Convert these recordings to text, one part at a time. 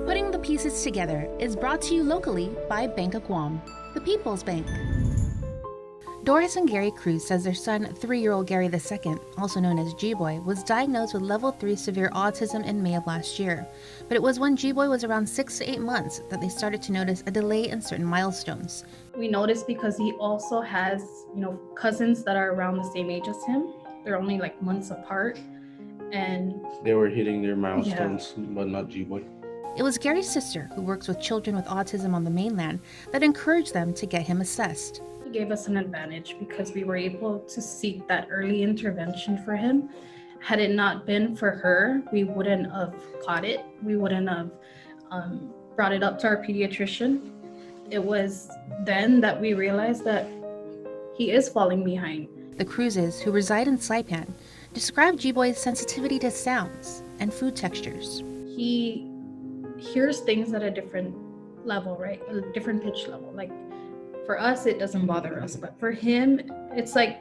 Putting the pieces together is brought to you locally by Bank of Guam, the People's Bank. Doris and Gary Cruz says their son, 3-year-old Gary II, also known as GBoy, was diagnosed with Level III Severe Autism in May of last year. But it was when GBoy was around 6 to 8 months that they started to notice a delay in certain milestones. We noticed because he also has, cousins that are around the same age as him. They're only like months apart. And they were hitting their milestones, but not GBoy. It was Gary's sister, who works with children with autism on the mainland, that encouraged them to get him assessed. He gave us an advantage because we were able to seek that early intervention for him. Had it not been for her, we wouldn't have caught it. We wouldn't have brought it up to our pediatrician. It was then that we realized that he is falling behind. The Cruzes, who reside in Saipan, describe GBoy's sensitivity to sounds and food textures. He hears things at a different level, right? A different pitch level. Like for us, it doesn't bother us, but for him, it's like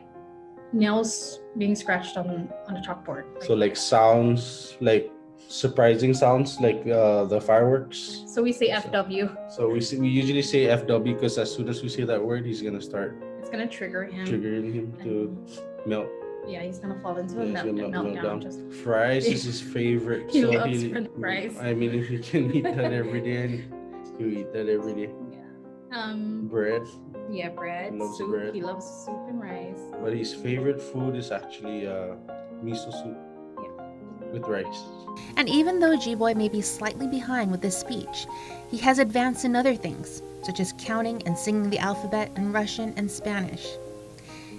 nails being scratched on a chalkboard. So like sounds, like surprising sounds, like the fireworks. So we say FW. So we usually say FW because as soon as we say that word, he's gonna start. It's gonna triggering him to melt. Yeah, he's gonna fall into a meltdown. Just fries is his favorite. He loves French fries. I mean, if he can eat that every day, he'll eat that every day. Yeah. Bread. Yeah, bread. He loves soup. bread. He loves soup and rice. But his favorite food is actually miso soup with rice. And even though GBoy may be slightly behind with his speech, he has advanced in other things, such as counting and singing the alphabet in Russian and Spanish.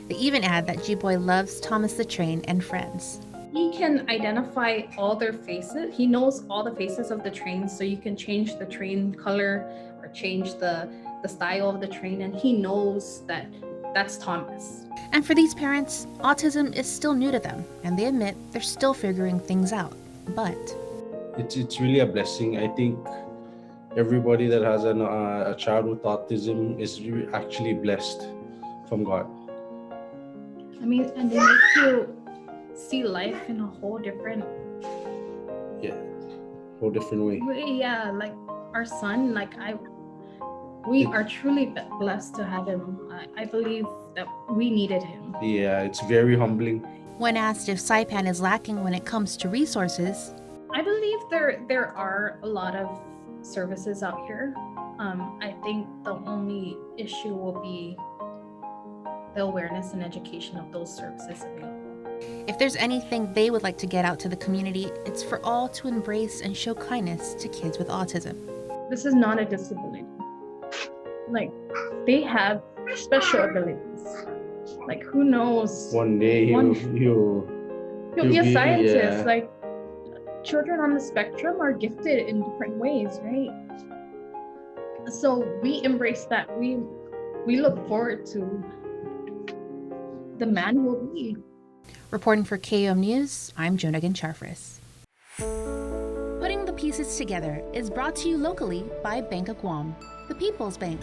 They even add that GBoy loves Thomas the Train and Friends. He can identify all their faces. He knows all the faces of the trains, so you can change the train color or change the style of the train, and he knows that that's Thomas. And for these parents, autism is still new to them, and they admit they're still figuring things out. But it's really a blessing. I think everybody that has a child with autism is actually blessed from God. I mean, and they make you see life in a whole different way. Yeah, like our son, we are truly blessed to have him. I believe that we needed him. Yeah, it's very humbling. When asked if Saipan is lacking when it comes to resources, I believe there are a lot of services out here. I think the only issue will be the awareness and education of those services available. If there's anything they would like to get out to the community, it's for all to embrace and show kindness to kids with autism. This is not a disability. Like, they have special abilities. Like, who knows? One day he'll be a scientist. Like, children on the spectrum are gifted in different ways, right? So we embrace that. We look forward to the man who will be. Reporting for KOM News, I'm Jonah Charfris. Putting the pieces together is brought to you locally by Bank of Guam, the People's Bank.